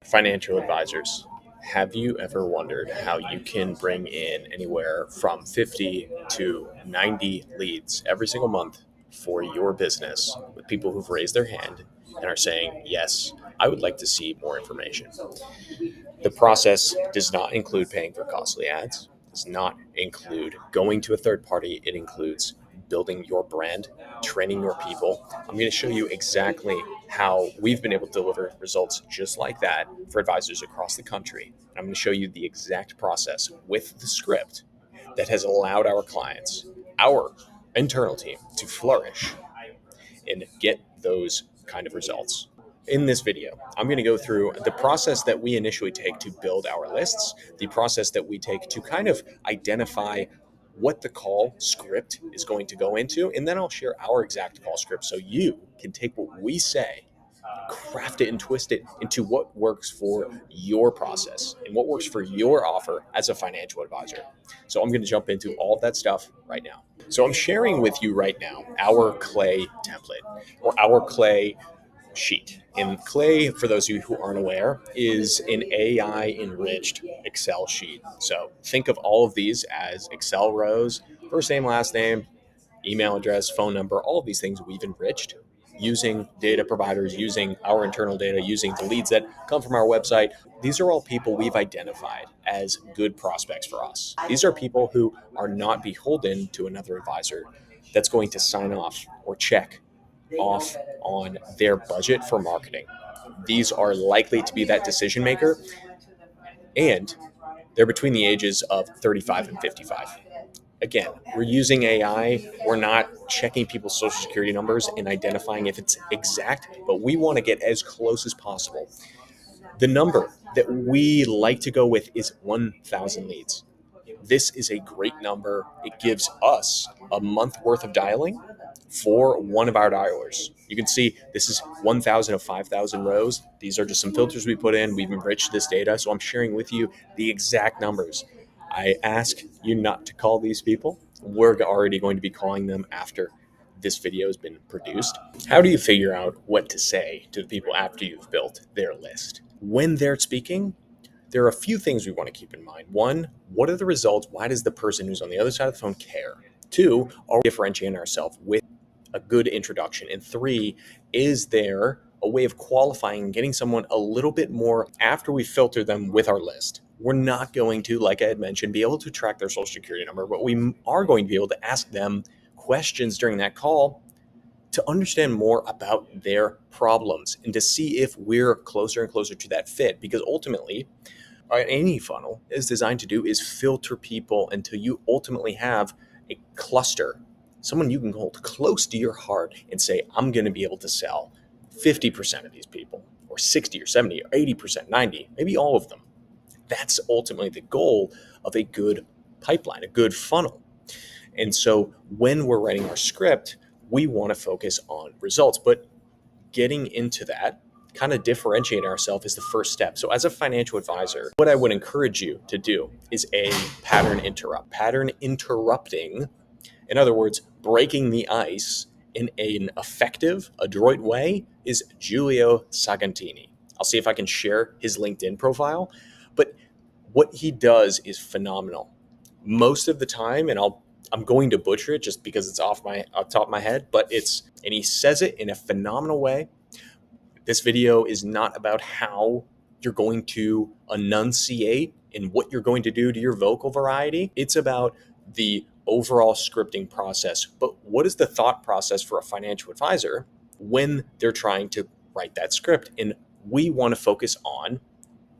Financial advisors, have you ever wondered how you can bring in anywhere from 50 to 90 leads every single month for your business with people who've raised their hand and are saying, yes, I would like to see more information? The process does not include paying for costly ads, does not include going to a third party. It includes building your brand, training your people. I'm going to show you exactly how we've been able to deliver results just like that for advisors across the country. I'm going to show you the exact process with the script that has allowed our clients, our internal team, to flourish and get those kind of results. In this video, I'm going to go through the process that we initially take to build our lists, the process that we take to kind of identify what the call script is going to go into, and then I'll share our exact call script so you can take what we say, craft it and twist it into what works for your process and what works for your offer as a financial advisor. So I'm going to jump into all of that stuff right now. So I'm sharing with you right now our Clay template or our Clay sheet. And Clay, for those of you who aren't aware, is an AI enriched Excel sheet. So think of all of these as Excel rows, first name, last name, email address, phone number, all of these things we've enriched using data providers, using our internal data, using the leads that come from our website. These are all people we've identified as good prospects for us. These are people who are not beholden to another advisor that's going to sign off or check off on their budget for marketing. These are likely to be that decision maker, and they're between the ages of 35 and 55. Again, we're using AI. We're not checking people's social security numbers and identifying if it's exact, but we want to get as close as possible. The number that we like to go with is 1,000 leads. This is a great number. It gives us a month worth of dialing for one of our dialers. You can see this is 1,000 of 5,000 rows. These are just some filters we put in. We've enriched this data, so I'm sharing with you the exact numbers. I ask you not to call these people. We're already going to be calling them after this video has been produced. How do you figure out what to say to the people after you've built their list? When they're speaking, there are a few things we want to keep in mind. One, what are the results? Why does the person who's on the other side of the phone care? Two, are we differentiating ourselves with a good introduction? And three, is there a way of qualifying and getting someone a little bit more after we filter them with our list? We're not going to, like I had mentioned, be able to track their social security number, but we are going to be able to ask them questions during that call to understand more about their problems and to see if we're closer and closer to that fit. Because ultimately, any funnel is designed to do is filter people until you ultimately have a cluster, someone you can hold close to your heart and say, I'm going to be able to sell 50% of these people, or 60 or 70 or 80%, 90, maybe all of them. That's ultimately the goal of a good pipeline, a good funnel. And so when we're writing our script, we want to focus on results, but getting into that, kind of differentiate ourselves is the first step. So as a financial advisor, what I would encourage you to do is a pattern interrupt. Pattern interrupting, in other words, breaking the ice in an effective, adroit way, is Giulio Sagantini. I'll see if I can share his LinkedIn profile, but what he does is phenomenal. Most of the time, and I'm going to butcher it just because it's off top of my head, but and he says it in a phenomenal way. This video is not about how you're going to enunciate and what you're going to do to your vocal variety. It's about the overall scripting process. But what is the thought process for a financial advisor when they're trying to write that script? And we want to focus on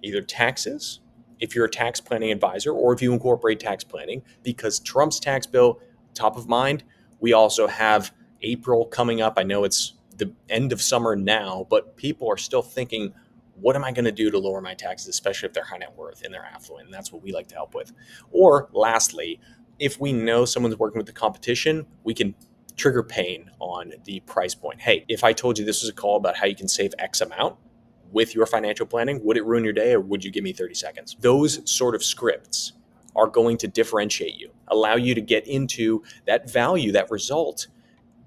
either taxes, if you're a tax planning advisor, or if you incorporate tax planning, because Trump's tax bill, top of mind. We also have April coming up. I know it's the end of summer now, but people are still thinking, what am I going to do to lower my taxes, especially if they're high net worth and they're affluent? And that's what we like to help with. Or lastly, if we know someone's working with the competition, we can trigger pain on the price point. Hey, if I told you this was a call about how you can save X amount with your financial planning, would it ruin your day, or would you give me 30 seconds? Those sort of scripts are going to differentiate you, allow you to get into that value, that result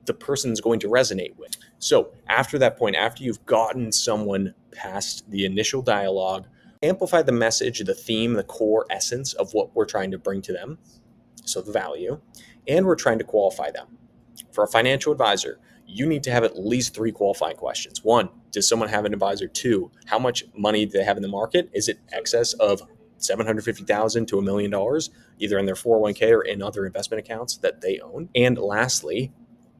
the person's going to resonate with. So after that point, after you've gotten someone past the initial dialogue, amplify the message, the theme, the core essence of what we're trying to bring to them, so the value, and we're trying to qualify them. For a financial advisor, you need to have at least 3 qualifying questions. 1, does someone have an advisor? 2, how much money do they have in the market? Is it excess of $750,000 to $1 million, either in their 401k or in other investment accounts that they own? And lastly,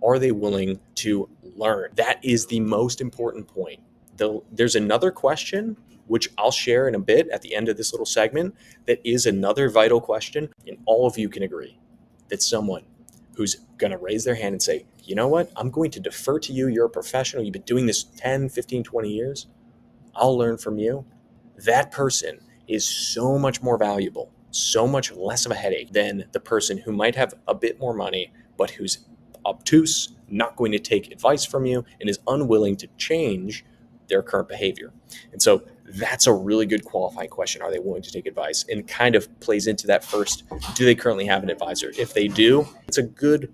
are they willing to learn? That is the most important point. There's another question, which I'll share in a bit at the end of this little segment, that is another vital question, and all of you can agree that someone who's going to raise their hand and say, you know what, I'm going to defer to you. You're a professional. You've been doing this 10, 15, 20 years. I'll learn from you. That person is so much more valuable, so much less of a headache than the person who might have a bit more money, but who's obtuse, not going to take advice from you, and is unwilling to change their current behavior. And so that's a really good qualifying question. Are they willing to take advice? And kind of plays into that first, do they currently have an advisor? If they do, it's a good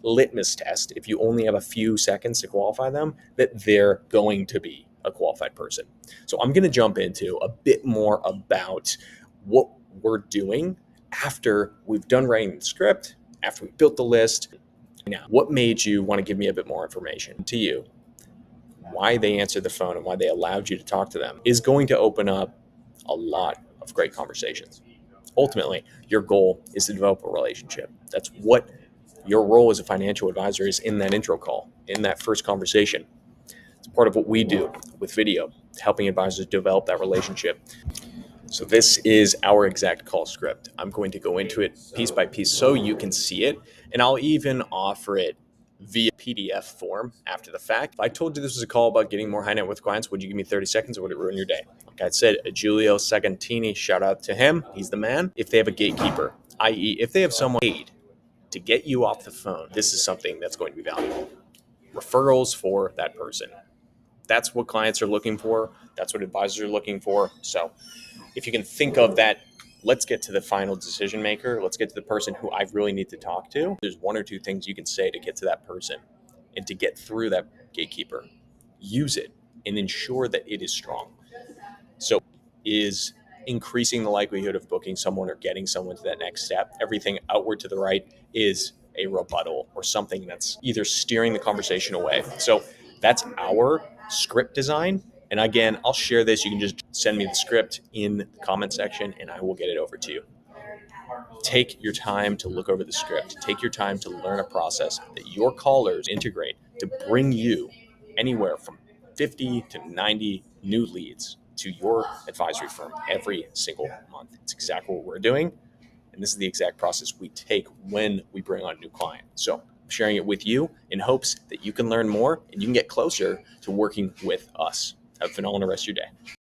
litmus test, if you only have a few seconds to qualify them, that they're going to be a qualified person. So I'm going to jump into a bit more about what we're doing after we've done writing the script, after we built the list. Now, what made you want to give me a bit more information to you? Why they answered the phone and why they allowed you to talk to them is going to open up a lot of great conversations. Ultimately, your goal is to develop a relationship. That's what your role as a financial advisor is in that intro call, in that first conversation. It's part of what we do with video, helping advisors develop that relationship. So this is our exact call script. I'm going to go into it piece by piece so you can see it, and I'll even offer it via PDF form after the fact. If I told you this was a call about getting more high net worth clients, would you give me 30 seconds or would it ruin your day? Like I said, Giulio Segantini, shout out to him. He's the man. If they have a gatekeeper, i.e. if they have someone paid to get you off the phone, this is something that's going to be valuable. Referrals for that person. That's what clients are looking for. That's what advisors are looking for. So if you can think of that, let's get to the final decision maker. Let's get to the person who I really need to talk to. There's 1 or 2 things you can say to get to that person and to get through that gatekeeper. Use it and ensure that it is strong. So is increasing the likelihood of booking someone or getting someone to that next step. Everything outward to the right is a rebuttal or something that's either steering the conversation away. So that's our script design. And again, I'll share this. You can just send me the script in the comment section and I will get it over to you. Take your time to look over the script. Take your time to learn a process that your callers integrate to bring you anywhere from 50 to 90 new leads to your advisory firm every single month. It's exactly what we're doing. And this is the exact process we take when we bring on a new client. So I'm sharing it with you in hopes that you can learn more and you can get closer to working with us. Have a phenomenal rest of your day.